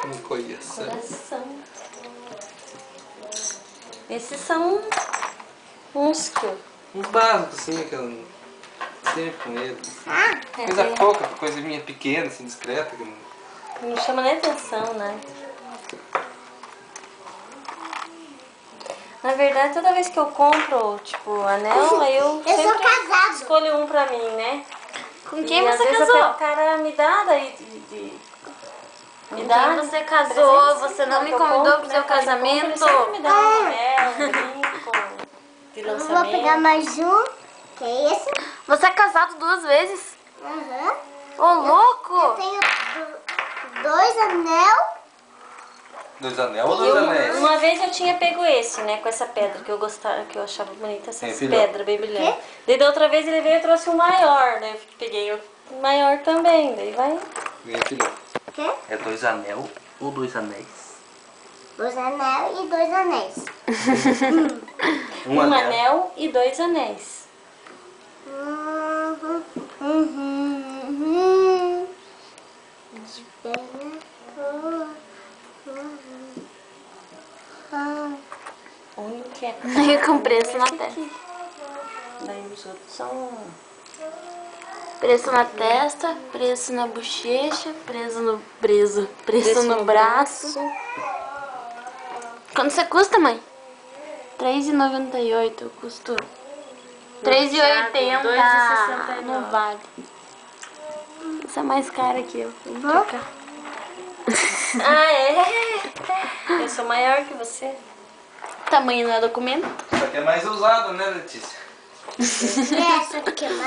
Um coração. Coração. Esses são uns que eu... Uns básicos, assim, que eu sempre com eles. Coisa é. pouca, coisa minha pequena, assim, discreta. Que Não chama nem atenção, né? Na verdade, toda vez que eu compro, tipo, anel, aí eu Eu sou sempre casado. escolho um pra mim, né? Com quem E às você vezes casou? até o cara me dá daí me Com dá quem você casou? presente, Você sim, não que me eu convidou compro, pro né? seu Quando eu compro, casamento? ele sempre me dá um anel, um brinco de Eu lançamento. vou pegar mais um, que é esse. Você é casado 2 vezes? Aham. Ô, louco! Eu tenho 2 anel. 2 anel ou 2 anéis? Uma vez eu tinha pego esse, né, com essa pedra que eu gostava, que eu achava bonita, essas filhão. pedras bem brilhantes. Daí da outra vez ele veio e trouxe um maior, daí eu peguei o maior também, daí vai. Minha filha. Quê? É 2 anel ou 2 anéis? 2 anel e 2 anéis. Um anel e 2 anéis. Um que é E com preço na esse testa. aqui. Daí os outros são... Preço na testa, preço na bochecha, preço no braço. Quanto você custa, mãe? R$3,98 custo. R$3,80 2,69. no Vale. Isso é mais caro que eu. Vou trocar. Ah, é? Eu sou maior que você. Tamanho não é documento. Isso aqui é mais usado, né, Letícia? Essa aqui é mais